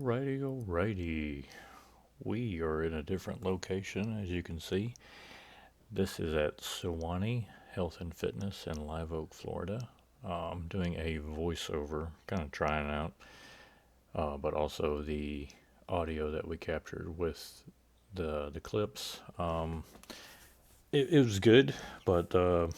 Alrighty. We are in a different location, as you can see. This is at Suwannee Health and Fitness in Live Oak, Florida. I'm doing a voiceover, kind of trying out, but also the audio that we captured with the clips. It was good, but the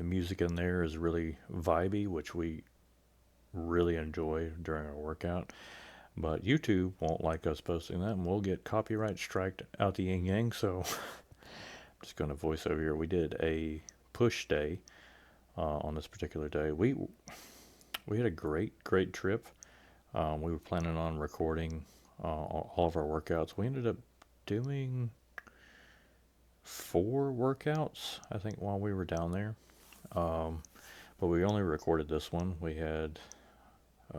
music in there is really vibey, which we really enjoy during our workout. But YouTube won't like us posting that, and we'll get copyright striked out the yin yang. So I'm just going to voice over here. We did a push day on this particular day. We had a great trip. We were planning on recording all of our workouts. We ended up doing 4 workouts, I think, while we were down there. Um, but we only recorded this one. We had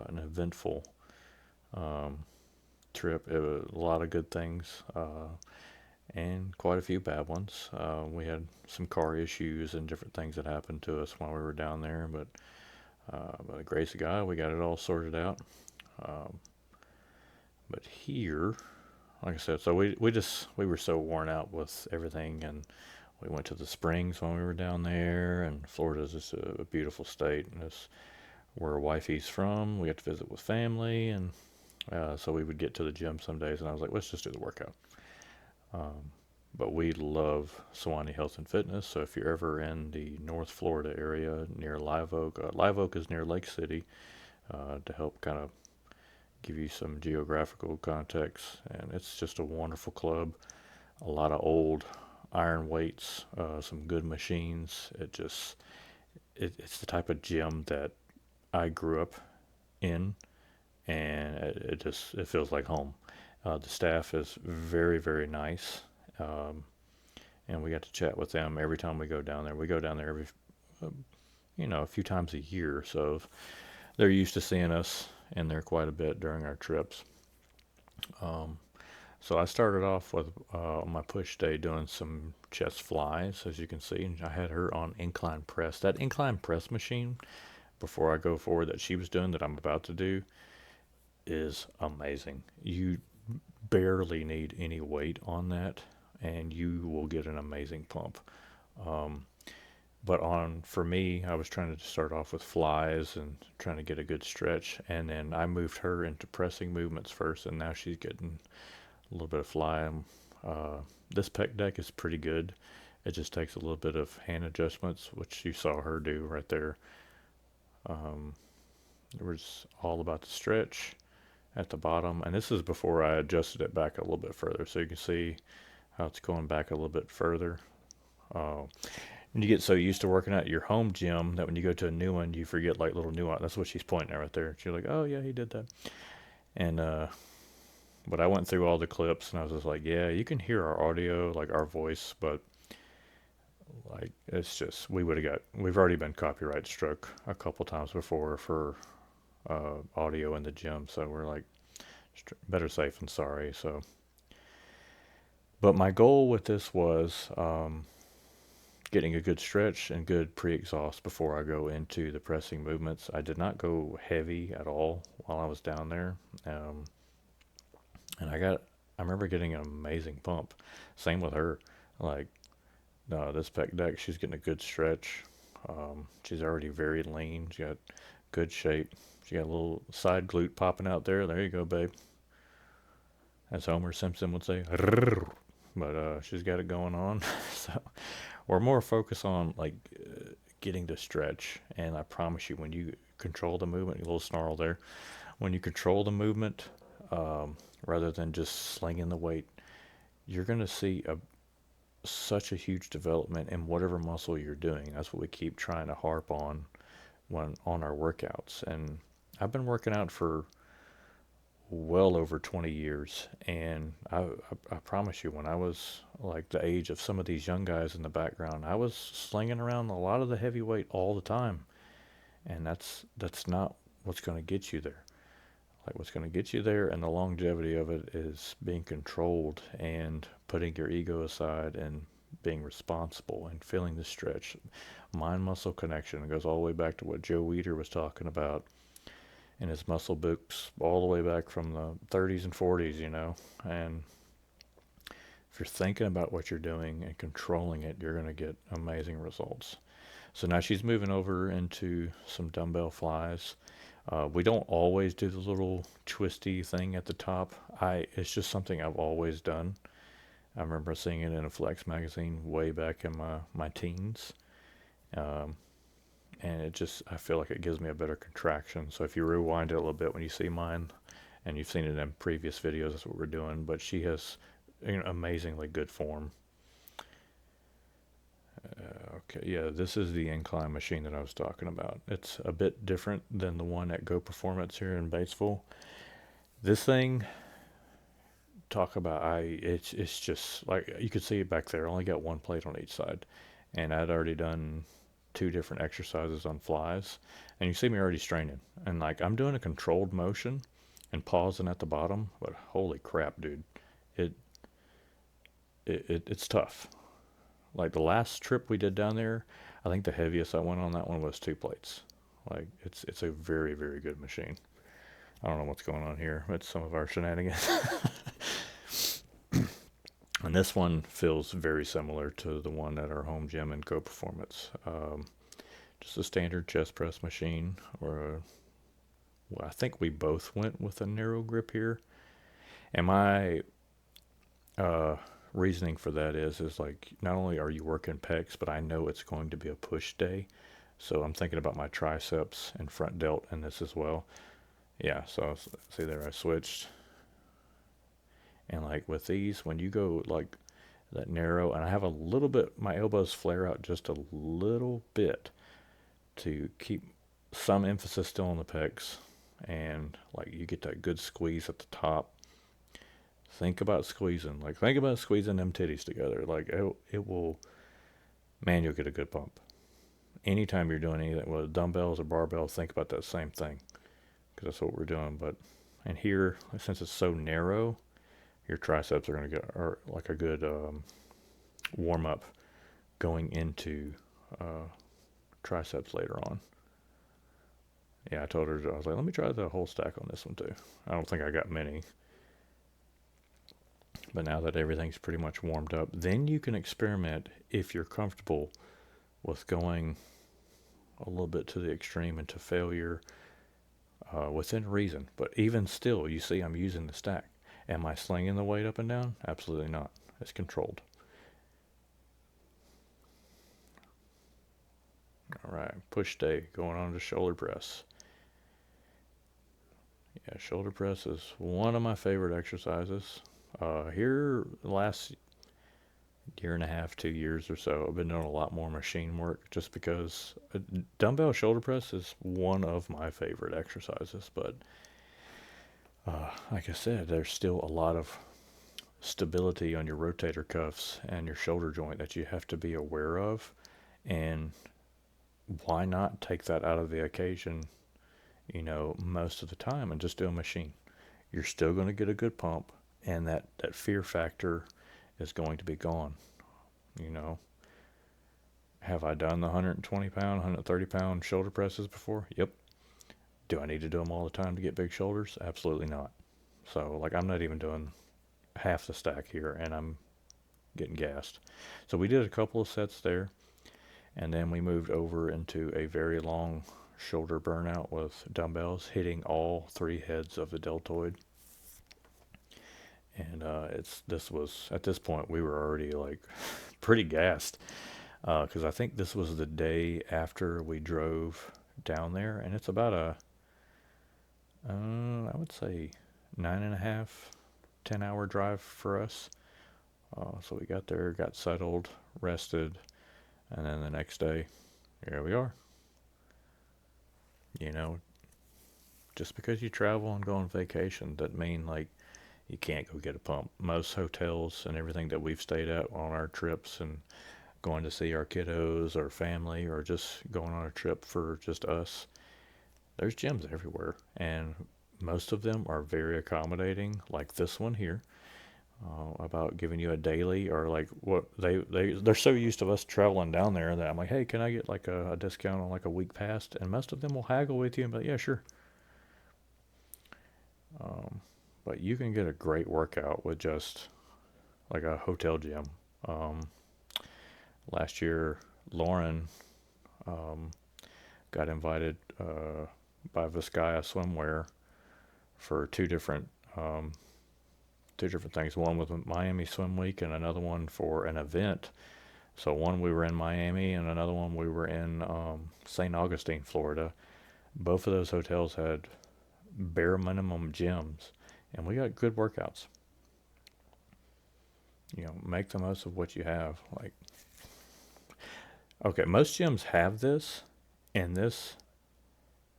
an eventful um, trip. It was a lot of good things and quite a few bad ones. We had some car issues and different things that happened to us while we were down there, but by the grace of God, we got it all sorted out. Um, but here, like I said, so we were so worn out with everything, and we went to the springs when we were down there. And Florida's just a beautiful state, and it's where wifey's from. We got to visit with family, and so we would get to the gym some days, and I was like, let's just do the workout. Um, but we love Suwannee Health and Fitness. So if you're ever in the North Florida area near Live Oak, Live Oak is near Lake City. To help kind of give you some geographical context, and it's just a wonderful club. A lot of old iron weights, some good machines. It's the type of gym that I grew up in, and it feels like home. The staff is very nice, um, and we got to chat with them every time we go down there. We go down there every a few times a year, so they're used to seeing us in there quite a bit during our trips. Um, so I started off with my push day doing some chest flies, as you can see. And I had her on incline press. That incline press machine, before I go forward, that she was doing that I'm about to do, is amazing. You barely need any weight on that, and you will get an amazing pump. Um, but on for me, I was trying to start off with flies and trying to get a good stretch, and then I moved her into pressing movements first, and now she's getting a little bit of fly. This pec deck is pretty good. It just takes a little bit of hand adjustments, which you saw her do right there. Um, it was all about the stretch at the bottom, and this is before I adjusted it back a little bit further, so you can see how it's going back a little bit further. Uh, and you get so used to working out at your home gym that when you go to a new one, you forget like little nuance. That's what she's pointing at right there. She's like, "Oh yeah, he did that." And but I went through all the clips, and I was just like, "Yeah, you can hear our audio, like our voice, but like it's just we've already been copyright struck a couple times before for audio in the gym, so we're like better safe than sorry." So, but my goal with this was getting a good stretch and good pre-exhaust before I go into the pressing movements. I did not go heavy at all while I was down there, um, and I remember getting an amazing pump. Same with her, like this pec deck, she's getting a good stretch. She's already very lean. She got good shape. She got a little side glute popping out there. There you go, babe. As Homer Simpson would say. But she's got it going on. So we're more focused on like getting to stretch. And I promise you, when you control the movement, a little snarl there. When you control the movement, rather than just slinging the weight, you're gonna see such a huge development in whatever muscle you're doing. That's what we keep trying to harp on when on our workouts. And I've been working out for well over 20 years, and I promise you, when I was like the age of some of these young guys in the background, I was slinging around a lot of the heavy weight all the time, and that's not what's going to get you there. Like, what's going to get you there and the longevity of it is being controlled and putting your ego aside and being responsible and feeling the stretch. Mind muscle connection, it goes all the way back to what Joe Weider was talking about in his muscle books all the way back from the 30s and 40s, and if you're thinking about what you're doing and controlling it, you're going to get amazing results. So now she's moving over into some dumbbell flies. We don't always do the little twisty thing at the top. It's just something I've always done. I remember seeing it in a Flex magazine way back in my teens. Um, and I feel like it gives me a better contraction. So if you rewind it a little bit when you see mine, and you've seen it in previous videos, that's what we're doing. But she has amazingly good form. Okay, yeah, this is the incline machine that I was talking about. It's a bit different than the one at Go Performance here in Batesville. This thing, talk about it's just like you could see it back there. I only got one plate on each side, and I'd already done two different exercises on flies, and you see me already straining, and like I'm doing a controlled motion and pausing at the bottom, but holy crap, dude, it it's tough. Like the last trip we did down there, I think the heaviest I went on that one was two plates. Like it's a very, very good machine. I don't know what's going on here. It's some of our shenanigans. And this one feels very similar to the one at our home gym in Go Performance. Just a standard chest press machine, well, I think we both went with a narrow grip here. And my uh, reasoning for that is like not only are you working pecs, but I know it's going to be a push day. So I'm thinking about my triceps and front delt in this as well. Yeah, so see there I switched. And like with these, when you go like that narrow, and I have a little bit, my elbows flare out just a little bit to keep some emphasis still on the pecs, and like you get that good squeeze at the top. Think about squeezing, them titties together. Like it will, man, you'll get a good pump. Anytime you're doing anything with dumbbells or barbells, think about that same thing, because that's what we're doing. But and here, since it's so narrow, your triceps are going to are like a good warm up going into triceps later on. Yeah, I told her, I was like, let me try the whole stack on this one too. I don't think I got many. But now that everything's pretty much warmed up, then you can experiment if you're comfortable with going a little bit to the extreme and to failure within reason. But even still, you see I'm using the stack. Am I slinging the weight up and down? Absolutely not. It's controlled. All right, push day, going on to shoulder press. Yeah, shoulder press is one of my favorite exercises. Here, the last year and a half, 2 years or so, I've been doing a lot more machine work just because dumbbell shoulder press is one of my favorite exercises. But like I said, there's still a lot of stability on your rotator cuffs and your shoulder joint that you have to be aware of. And why not take that out of the occasion, most of the time and just do a machine? You're still going to get a good pump, and that fear factor is going to be gone. Have I done the 120 pound, 130 pound shoulder presses before? Yep. Do I need to do them all the time to get big shoulders? Absolutely not. So like I'm not even doing half the stack here, and I'm getting gassed. So we did a couple of sets there, and then we moved over into a very long shoulder burnout with dumbbells hitting all three heads of the deltoid. And this was, at this point we were already like pretty gassed, because I think this was the day after we drove down there, and it's about I would say 9.5, 10 hour drive for us. So we got there, got settled, rested, and then the next day, here we are. Just because you travel and go on vacation doesn't mean like you can't go get a pump. Most hotels and everything that we've stayed at on our trips and going to see our kiddos or family or just going on a trip for just us, there's gyms everywhere, and most of them are very accommodating, like this one here, about giving you a daily, or like what they're so used to us traveling down there that I'm like, hey, can I get like a discount on like a week pass? And most of them will haggle with you and be like, yeah, sure. but you can get a great workout with just like a hotel gym. Um, Last year, Lauren um, got invited by Vizcaya Swimwear for um, two different things. One was Miami Swim Week, and another one for an event. So one we were in Miami, and another one we were in St. Augustine, Florida. Both of those hotels had bare minimum gyms, and we got good workouts. Make the most of what you have. Like, okay, most gyms have this, and this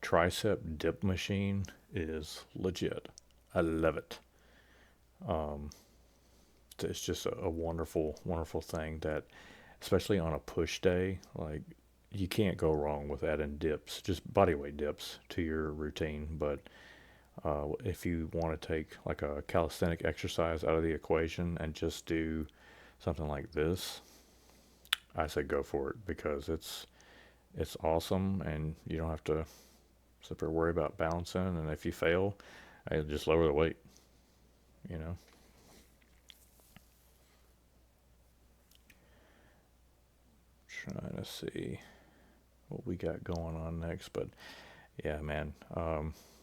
tricep dip machine is legit. I love it. Um, it's just a wonderful, wonderful thing that, especially on a push day, like you can't go wrong with adding dips, just body weight dips to your routine. But if you want to take like a calisthenic exercise out of the equation and just do something like this, I say go for it because it's awesome and you don't have to sit there worry about balancing. And if you fail, I just lower the weight. You know. Trying to see what we got going on next, but yeah, man.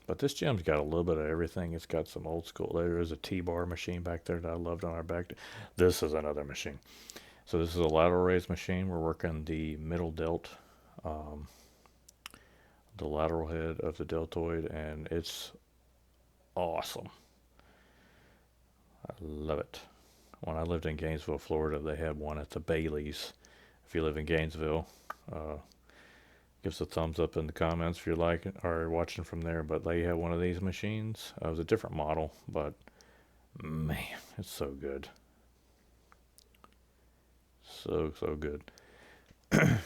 But this gym's got a little bit of everything. It's got some old school. There is a T-bar machine back there that I loved on our back. This is another machine. So this is a lateral raise machine. We're working the middle delt, um, the lateral head of the deltoid, and it's awesome. I love it. When I lived in Gainesville, Florida, they had one at the Bailey's. If you live in Gainesville, uh, give us a thumbs up in the comments if you like it or watching from there. But they have one of these machines. It was a different model, but man, it's so good. So, so good. Yeah,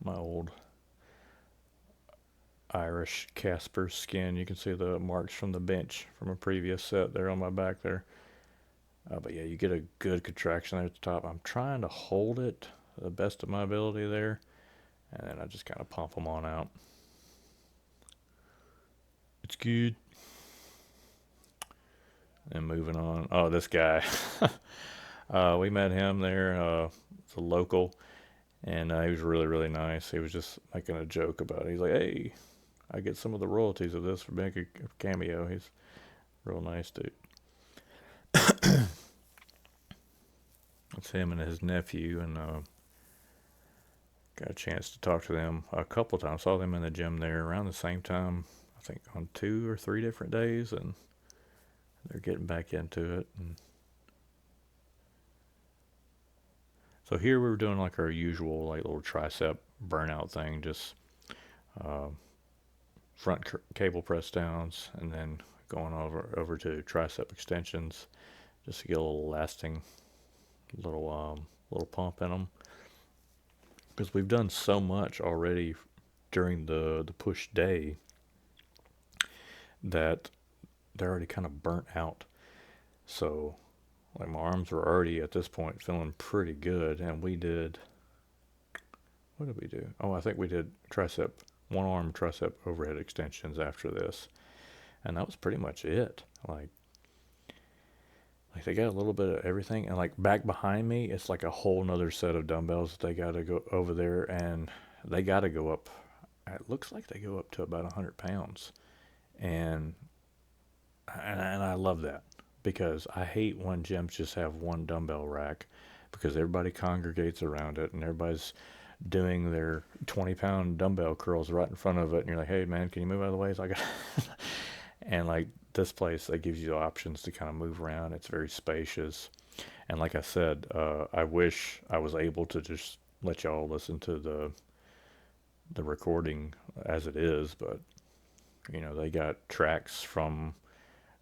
my old Irish Casper skin. You can see the marks from the bench from a previous set there on my back there. But yeah, you get a good contraction there at the top. I'm trying to hold it to the best of my ability there, and then I just kind of pump them on out. It's good. And moving on. Oh, this guy. We met him there. It's a local, and he was really, really nice. He was just making a joke about it. He's like, "Hey, I get some of the royalties of this for being a cameo." He's a real nice dude. It's him and his nephew, and got a chance to talk to them a couple times. Saw them in the gym there around the same time. I think on 2 or 3 different days, and they're getting back into it. And so here we were doing like our usual like little tricep burnout thing, just uh, front cable press downs, and then going over to tricep extensions, just to get a little lasting, little pump in them. Because we've done so much already during the push day that they're already kind of burnt out. So like my arms were already at this point feeling pretty good, and we did. What did we do? Oh, I think we did tricep, one arm tricep overhead extensions after this, and that was pretty much it. Like they got a little bit of everything, and like back behind me, it's like a whole nother set of dumbbells that they got to go over there, and they got to go up. It looks like they go up to about 100 pounds, and and I love that because I hate when gyms just have one dumbbell rack because everybody congregates around it and everybody's doing their 20-pound dumbbell curls right in front of it, and you're like, hey man, can you move out of the way so I got and like this place that gives you options to kind of move around. It's very spacious, and like I said, I wish I was able to just let y'all listen to the recording as it is, but they got tracks from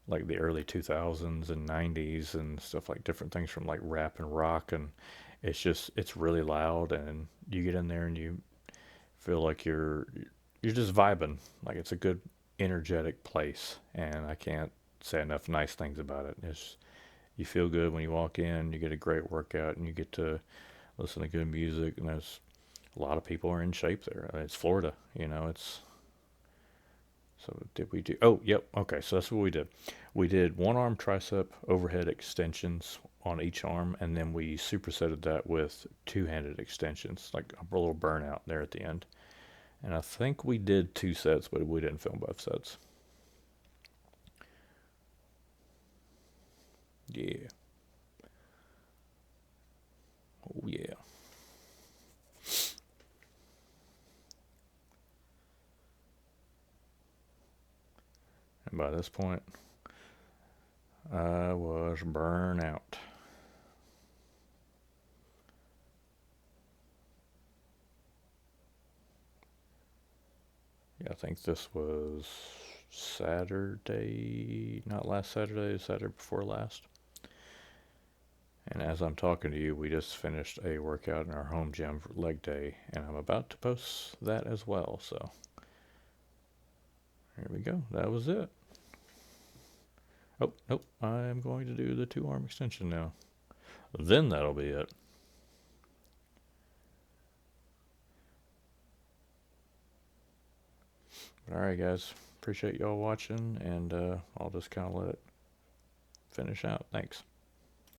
like the early 2000s and 90s and stuff, like different things from like rap and rock, and it's really loud, and you get in there and you feel like you're just vibing. Like it's a good energetic place, and I can't say enough nice things about it. You feel good when you walk in, you get a great workout, and you get to listen to good music, and there's a lot of people are in shape there. It's Florida, it's. So did we do? Oh, yep. Okay, so that's what we did. We did one arm tricep overhead extensions on each arm, and then we supersetted that with two-handed extensions, like a little burnout there at the end. And I think we did 2 sets, but we didn't film both sets. Yeah. Oh yeah. And by this point, I was burnt out. Yeah, I think this was Saturday, not last Saturday, Saturday before last. And as I'm talking to you, we just finished a workout in our home gym for leg day, and I'm about to post that as well. So here we go. That was it. Oh, nope. I'm going to do the 2 arm extension now. Then that'll be it. But all right, guys. Appreciate y'all watching, and I'll just kind of let it finish out. Thanks.